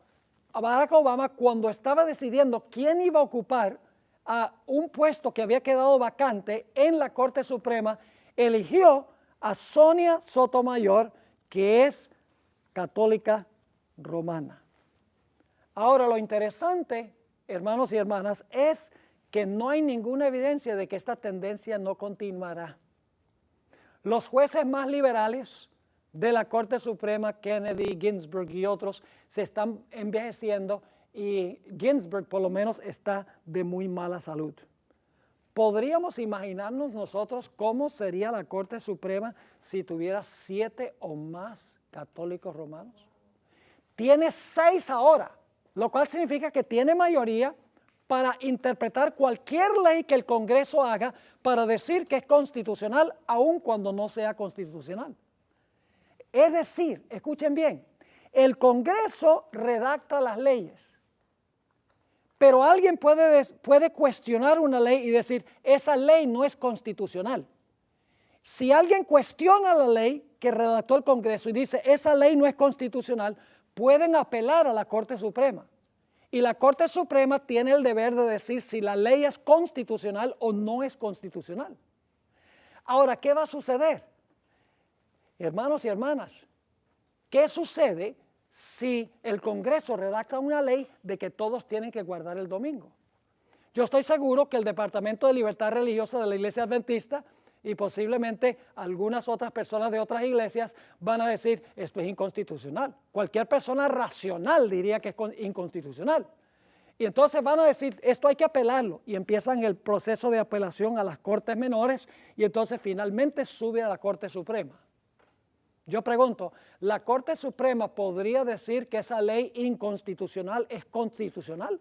Barack Obama, cuando estaba decidiendo quién iba a ocupar a un puesto que había quedado vacante en la Corte Suprema, eligió a Sonia Sotomayor, que es católica romana. Ahora, lo interesante, hermanos y hermanas, es que no hay ninguna evidencia de que esta tendencia no continuará. Los jueces más liberales de la Corte Suprema, Kennedy, Ginsburg y otros, se están envejeciendo y Ginsburg por lo menos está de muy mala salud. ¿Podríamos imaginarnos nosotros cómo sería la Corte Suprema si tuviera 7 o más católicos romanos. Tiene 6 ahora, lo cual significa que tiene mayoría para interpretar cualquier ley que el Congreso haga para decir que es constitucional, aun cuando no sea constitucional. Es decir, escuchen bien, el Congreso redacta las leyes, pero alguien puede cuestionar una ley y decir, esa ley no es constitucional. Si alguien cuestiona la ley que redactó el Congreso y dice, esa ley no es constitucional, pueden apelar a la Corte Suprema. Y la Corte Suprema tiene el deber de decir si la ley es constitucional o no es constitucional. Ahora, ¿qué va a suceder? Hermanos y hermanas, ¿qué sucede si el Congreso redacta una ley de que todos tienen que guardar el domingo? Yo estoy seguro que el Departamento de Libertad Religiosa de la Iglesia Adventista y posiblemente algunas otras personas de otras iglesias van a decir, esto es inconstitucional. Cualquier persona racional diría que es inconstitucional. Y entonces van a decir, esto hay que apelarlo. Y empiezan el proceso de apelación a las Cortes Menores y entonces finalmente sube a la Corte Suprema. Yo pregunto, ¿la Corte Suprema podría decir que esa ley inconstitucional es constitucional?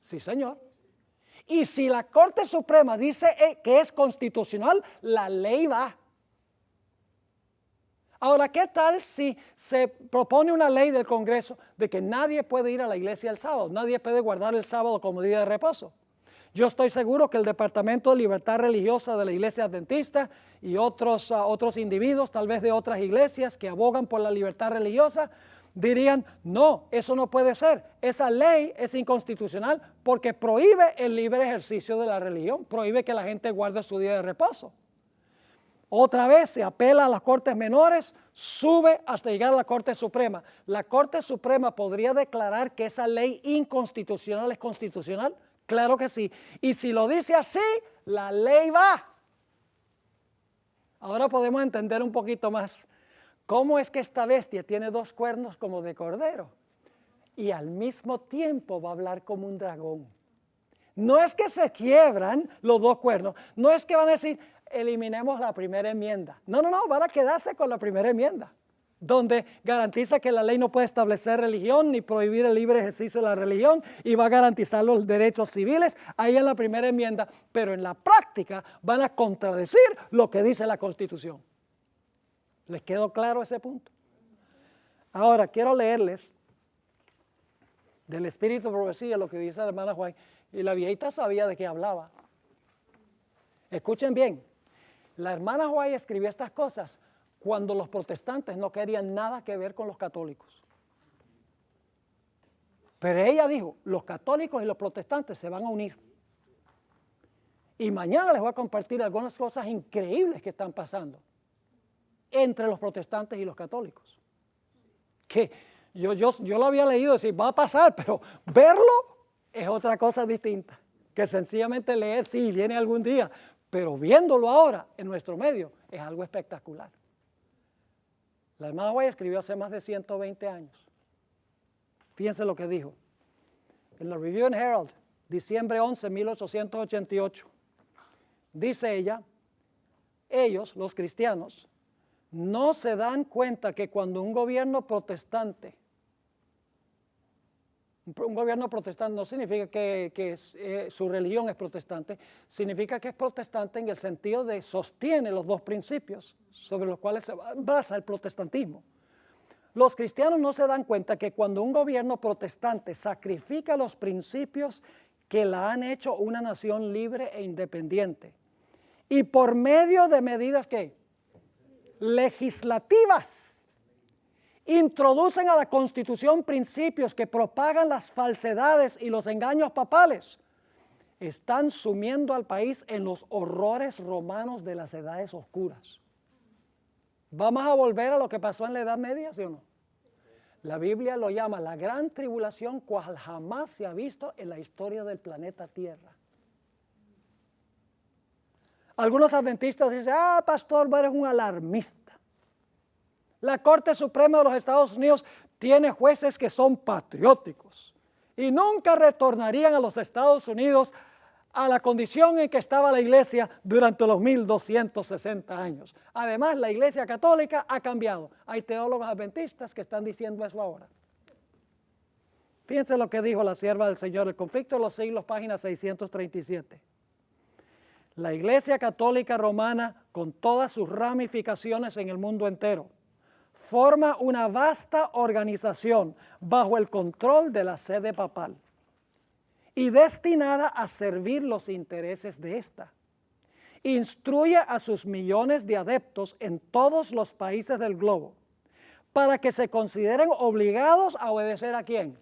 Sí, señor. Y si la Corte Suprema dice que es constitucional, la ley va. Ahora, ¿qué tal si se propone una ley del Congreso de que nadie puede ir a la iglesia el sábado? Nadie puede guardar el sábado como día de reposo. Yo estoy seguro que el Departamento de Libertad Religiosa de la Iglesia Adventista y otros individuos, tal vez de otras iglesias que abogan por la libertad religiosa, dirían, no, eso no puede ser. Esa ley es inconstitucional porque prohíbe el libre ejercicio de la religión, prohíbe que la gente guarde su día de reposo. Otra vez se apela a las Cortes Menores, sube hasta llegar a la Corte Suprema. ¿La Corte Suprema podría declarar que esa ley inconstitucional es constitucional? Claro que sí. Y si lo dice así, la ley va. Ahora podemos entender un poquito más. ¿Cómo es que esta bestia tiene 2 cuernos como de cordero? Y al mismo tiempo va a hablar como un dragón. No es que se quiebran los 2 cuernos. No es que van a decir, eliminemos la primera enmienda. No, van a quedarse con la primera enmienda, donde garantiza que la ley no puede establecer religión ni prohibir el libre ejercicio de la religión y va a garantizar los derechos civiles, ahí en la primera enmienda, pero en la práctica van a contradecir lo que dice la Constitución. ¿Les quedó claro ese punto? Ahora quiero leerles del Espíritu de Profecía lo que dice la hermana Juan, y la viejita sabía de qué hablaba. Escuchen bien, la hermana Juan escribió estas cosas cuando los protestantes no querían nada que ver con los católicos. Pero ella dijo, los católicos y los protestantes se van a unir. Y mañana les voy a compartir algunas cosas increíbles que están pasando entre los protestantes y los católicos. Que yo lo había leído decir, va a pasar, pero verlo es otra cosa distinta. Que sencillamente leer, sí, viene algún día, pero viéndolo ahora en nuestro medio es algo espectacular. La hermana White escribió hace más de 120 años. Fíjense lo que dijo. En la Review and Herald, diciembre 11, 1888, dice ella, ellos, los cristianos, no se dan cuenta que cuando un gobierno protestante no significa que su religión es protestante, significa que es protestante en el sentido de sostiene los 2 principios sobre los cuales se basa el protestantismo. Los cristianos no se dan cuenta que cuando un gobierno protestante sacrifica los principios que la han hecho una nación libre e independiente y por medio de medidas que legislativas introducen a la Constitución principios que propagan las falsedades y los engaños papales, están sumiendo al país en los horrores romanos de las edades oscuras. ¿Vamos a volver a lo que pasó en la Edad Media, sí o no? La Biblia lo llama la gran tribulación cual jamás se ha visto en la historia del planeta Tierra. Algunos adventistas dicen, pastor, eres un alarmista. La Corte Suprema de los Estados Unidos tiene jueces que son patrióticos y nunca retornarían a los Estados Unidos a la condición en que estaba la iglesia durante los 1260 años. Además, la iglesia católica ha cambiado. Hay teólogos adventistas que están diciendo eso ahora. Fíjense lo que dijo la sierva del Señor, El conflicto de los siglos, página 637. La iglesia católica romana, con todas sus ramificaciones en el mundo entero, forma una vasta organización bajo el control de la sede papal y destinada a servir los intereses de ésta. Instruye a sus millones de adeptos en todos los países del globo para que se consideren obligados a obedecer ¿a quién?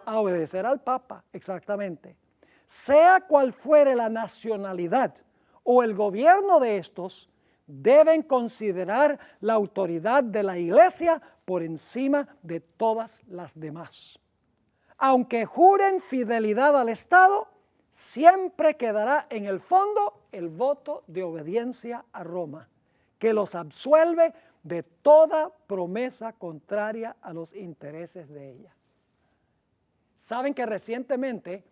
A obedecer al Papa, exactamente. Sea cual fuere la nacionalidad o el gobierno de estos, deben considerar la autoridad de la iglesia por encima de todas las demás. Aunque juren fidelidad al Estado, siempre quedará en el fondo el voto de obediencia a Roma, que los absuelve de toda promesa contraria a los intereses de ella. Saben que recientemente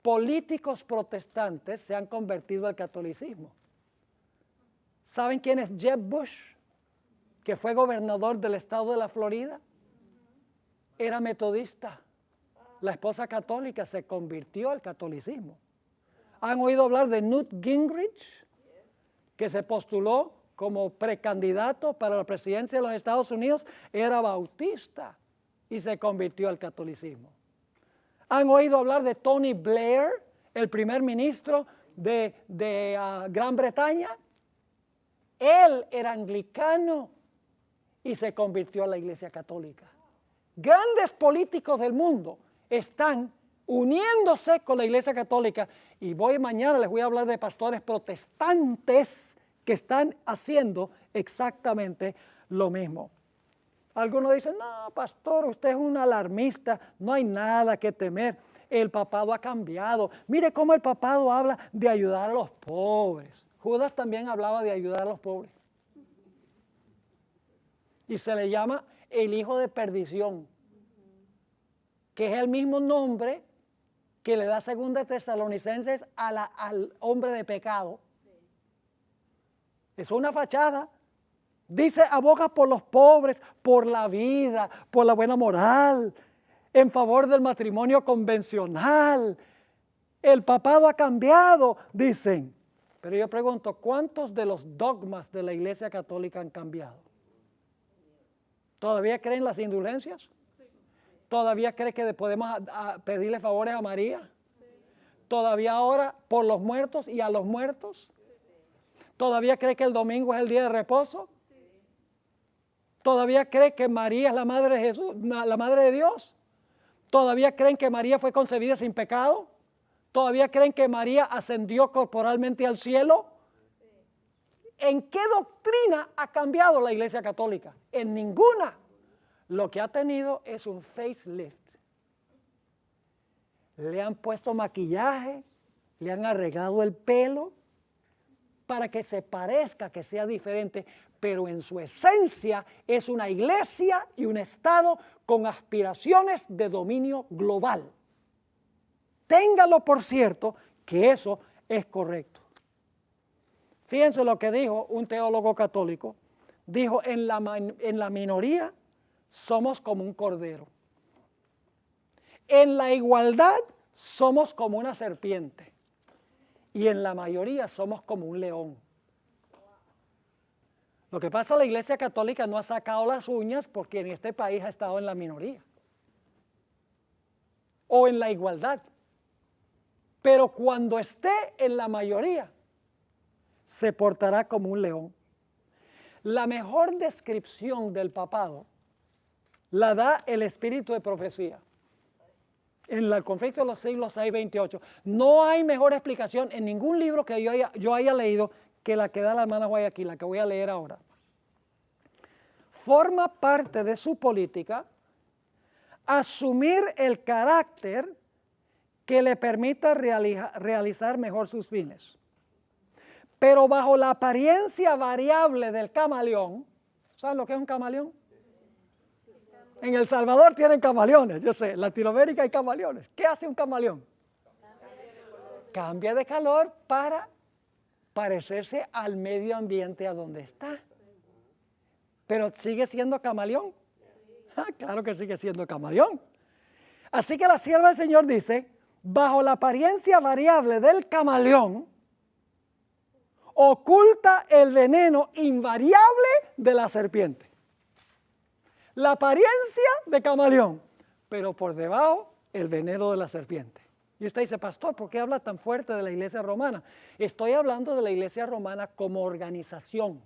políticos protestantes se han convertido al catolicismo. ¿Saben quién es Jeb Bush, que fue gobernador del estado de la Florida? Era metodista. La esposa católica se convirtió al catolicismo. ¿Han oído hablar de Newt Gingrich, que se postuló como precandidato para la presidencia de los Estados Unidos? Era bautista y se convirtió al catolicismo. ¿Han oído hablar de Tony Blair, el primer ministro de Gran Bretaña? Él era anglicano y se convirtió a la iglesia católica. Grandes políticos del mundo están uniéndose con la iglesia católica, y mañana les voy a hablar de pastores protestantes que están haciendo exactamente lo mismo. Algunos dicen, no, pastor, usted es un alarmista, no hay nada que temer, el papado ha cambiado. Mire cómo el papado habla de ayudar a los pobres. Judas también hablaba de ayudar a los pobres. Y se le llama el hijo de perdición, que es el mismo nombre que le da 2 Tesalonicenses al hombre de pecado. Es una fachada. Dice, aboga por los pobres, por la vida, por la buena moral, en favor del matrimonio convencional. El papado ha cambiado, dicen. Pero yo pregunto, ¿cuántos de los dogmas de la Iglesia Católica han cambiado? ¿Todavía creen las indulgencias? ¿Todavía creen que podemos pedirle favores a María? ¿Todavía ahora por los muertos y a los muertos? ¿Todavía cree que el domingo es el día de reposo? ¿Todavía cree que María es la madre de Jesús, la madre de Dios? ¿Todavía creen que María fue concebida sin pecado? ¿Todavía creen que María ascendió corporalmente al cielo? ¿En qué doctrina ha cambiado la Iglesia Católica? En ninguna. Lo que ha tenido es un facelift. Le han puesto maquillaje, le han arreglado el pelo para que se parezca, que sea diferente, pero en su esencia es una iglesia y un estado con aspiraciones de dominio global. Téngalo por cierto que eso es correcto. Fíjense lo que dijo un teólogo católico. Dijo, en la minoría somos como un cordero. En la igualdad somos como una serpiente. Y en la mayoría somos como un león. Lo que pasa, la Iglesia Católica no ha sacado las uñas porque en este país ha estado en la minoría o en la igualdad. Pero cuando esté en la mayoría, se portará como un león. La mejor descripción del papado la da el espíritu de profecía. En el conflicto de los siglos 6-28. No hay mejor explicación en ningún libro que yo haya leído que la que da la hermana Guayaquil, la que voy a leer ahora. Forma parte de su política asumir el carácter que le permita realizar mejor sus fines. Pero bajo la apariencia variable del camaleón, ¿saben lo que es un camaleón? En El Salvador tienen camaleones, yo sé, en Latinoamérica hay camaleones. ¿Qué hace un camaleón? Cambia de color para parecerse al medio ambiente a donde está. Pero sigue siendo camaleón. Claro que sigue siendo camaleón. Así que la sierva del Señor dice, bajo la apariencia variable del camaleón, oculta el veneno invariable de la serpiente. La apariencia de camaleón, pero por debajo el veneno de la serpiente. Y usted dice, pastor, ¿por qué habla tan fuerte de la iglesia romana? Estoy hablando de la iglesia romana como organización.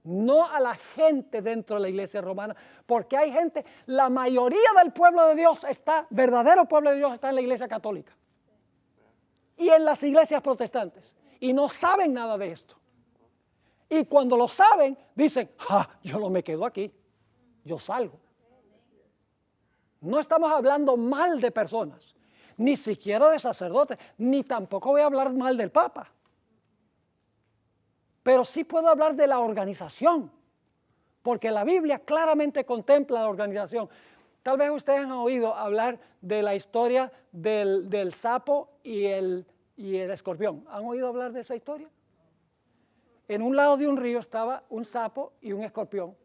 No a la gente dentro de la iglesia romana, porque hay gente, la mayoría del pueblo de Dios está, verdadero pueblo de Dios está en la iglesia católica y en las iglesias protestantes y no saben nada de esto. Y cuando lo saben, dicen, yo no me quedo aquí, yo salgo. No estamos hablando mal de personas, ni siquiera de sacerdotes, ni tampoco voy a hablar mal del Papa. Pero sí puedo hablar de la organización, porque la Biblia claramente contempla la organización. Tal vez ustedes han oído hablar de la historia del sapo y el escorpión. ¿Han oído hablar de esa historia? En un lado de un río estaba un sapo y un escorpión.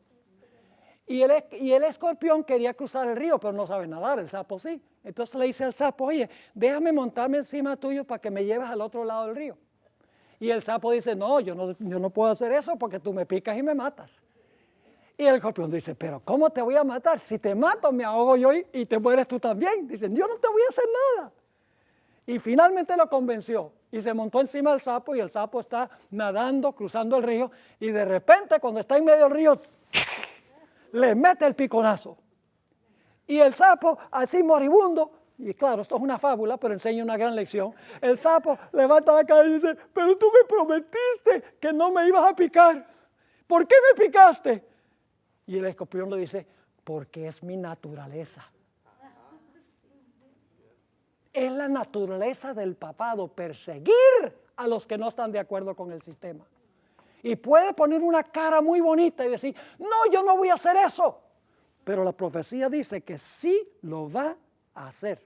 Y el escorpión quería cruzar el río, pero no sabe nadar, el sapo sí. Entonces le dice al sapo, oye, déjame montarme encima tuyo para que me lleves al otro lado del río. Y el sapo dice, no, yo no puedo hacer eso porque tú me picas y me matas. Y el escorpión dice, pero ¿cómo te voy a matar? Si te mato me ahogo yo y te mueres tú también. Dicen, yo no te voy a hacer nada. Y finalmente lo convenció y se montó encima del sapo y el sapo está nadando, cruzando el río y de repente cuando está en medio del río, le mete el piconazo. Y el sapo, así moribundo, y claro, esto es una fábula, pero enseña una gran lección. El sapo levanta la cabeza y dice, pero tú me prometiste que no me ibas a picar. ¿Por qué me picaste? Y el escorpión le dice, porque es mi naturaleza. Es la naturaleza del papado perseguir a los que no están de acuerdo con el sistema. Y puede poner una cara muy bonita y decir, no, yo no voy a hacer eso. Pero la profecía dice que sí lo va a hacer.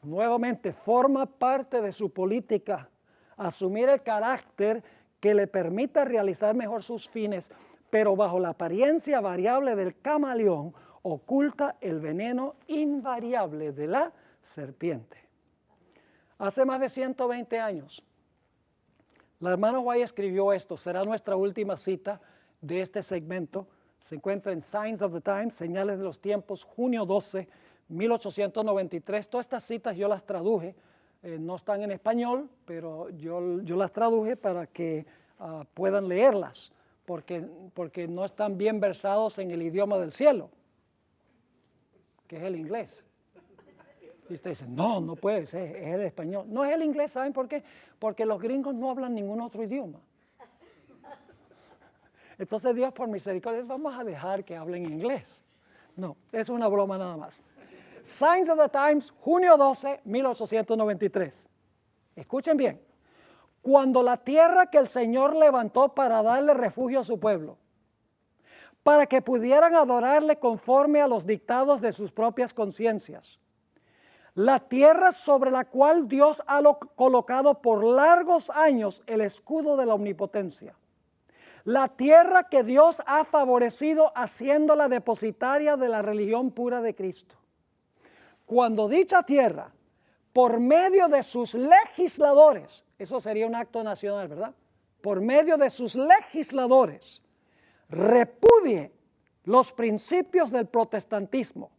Nuevamente, forma parte de su política asumir el carácter que le permita realizar mejor sus fines, pero bajo la apariencia variable del camaleón oculta el veneno invariable de la serpiente. Hace más de 120 años, la hermana White escribió esto, será nuestra última cita de este segmento, se encuentra en Signs of the Times, Señales de los Tiempos, junio 12, 1893. Todas estas citas yo las traduje, no están en español, pero yo las traduje para que puedan leerlas, porque no están bien versados en el idioma del cielo, que es el inglés. Y usted dice, no puede ser, es el español. No es el inglés, ¿saben por qué? Porque los gringos no hablan ningún otro idioma. Entonces Dios por misericordia, vamos a dejar que hablen inglés. No, es una broma nada más. Signs of the Times, junio 12, 1893. Escuchen bien. Cuando la tierra que el Señor levantó para darle refugio a su pueblo, para que pudieran adorarle conforme a los dictados de sus propias conciencias, la tierra sobre la cual Dios ha colocado por largos años el escudo de la omnipotencia, la tierra que Dios ha favorecido haciéndola depositaria de la religión pura de Cristo. Cuando dicha tierra, por medio de sus legisladores, eso sería un acto nacional, ¿verdad? Por medio de sus legisladores, repudie los principios del protestantismo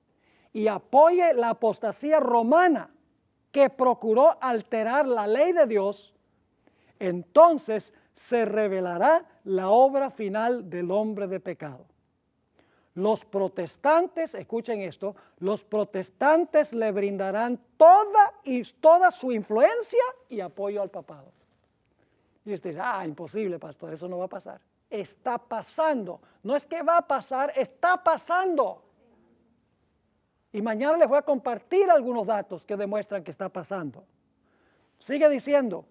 y apoye la apostasía romana que procuró alterar la ley de Dios, entonces se revelará la obra final del hombre de pecado. Los protestantes, escuchen esto, los protestantes le brindarán toda su influencia y apoyo al papado. Y usted dice, imposible, pastor, eso no va a pasar. Está pasando. No es que va a pasar, está pasando. Y mañana les voy a compartir algunos datos que demuestran que está pasando. Sigue diciendo,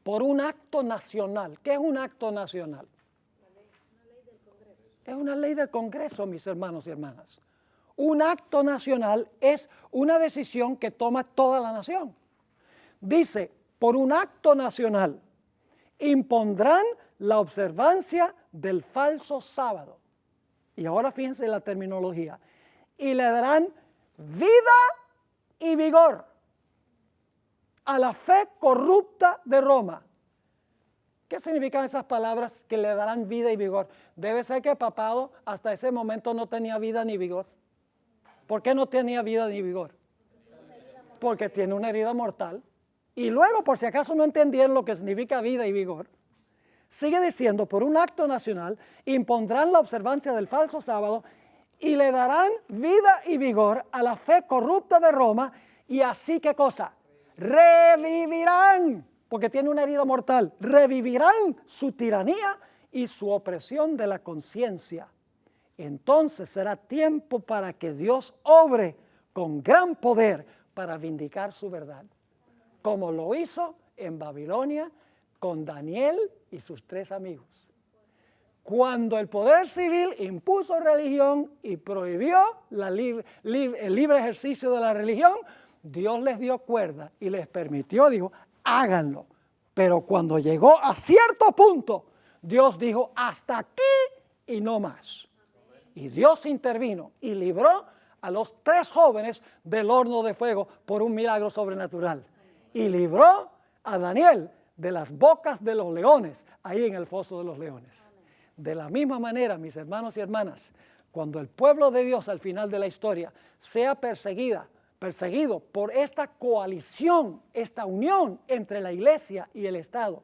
por un acto nacional. ¿Qué es un acto nacional? Es una ley del Congreso, mis hermanos y hermanas. Un acto nacional es una decisión que toma toda la nación. Dice, por un acto nacional impondrán la observancia del falso sábado. Y ahora fíjense la terminología. Y le darán vida y vigor a la fe corrupta de Roma. ¿Qué significan esas palabras que le darán vida y vigor? Debe ser que el papado hasta ese momento no tenía vida ni vigor. ¿Por qué no tenía vida ni vigor? Porque tiene una herida mortal. Y luego, por si acaso no entendieron lo que significa vida y vigor, sigue diciendo, por un acto nacional, impondrán la observancia del falso sábado y le darán vida y vigor a la fe corrupta de Roma, y así, ¿qué cosa? Revivirán, porque tiene una herida mortal, revivirán su tiranía y su opresión de la conciencia. Entonces será tiempo para que Dios obre con gran poder para vindicar su verdad, como lo hizo en Babilonia con Daniel y sus 3 amigos. Cuando el poder civil impuso religión y prohibió el libre ejercicio de la religión, Dios les dio cuerda y les permitió, dijo, háganlo. Pero cuando llegó a cierto punto, Dios dijo, hasta aquí y no más. Y Dios intervino y libró a los 3 jóvenes del horno de fuego por un milagro sobrenatural. Y libró a Daniel de las bocas de los leones, ahí en el foso de los leones. De la misma manera, mis hermanos y hermanas, cuando el pueblo de Dios al final de la historia sea perseguido por esta coalición, esta unión entre la iglesia y el Estado,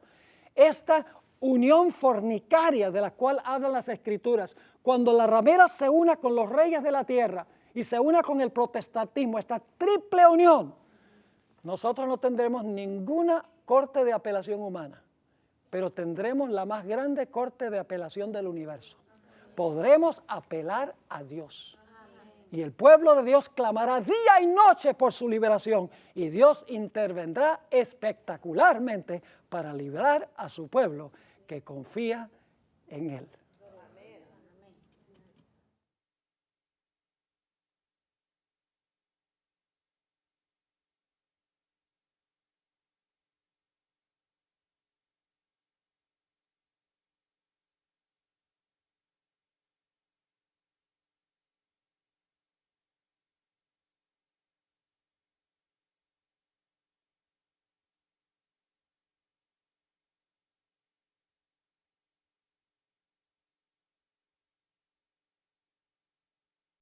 esta unión fornicaria de la cual hablan las Escrituras, cuando la ramera se una con los reyes de la tierra y se una con el protestantismo, esta triple unión, nosotros no tendremos ninguna corte de apelación humana, pero tendremos la más grande corte de apelación del universo. Podremos apelar a Dios. Y el pueblo de Dios clamará día y noche por su liberación. Y Dios intervendrá espectacularmente para librar a su pueblo que confía en Él.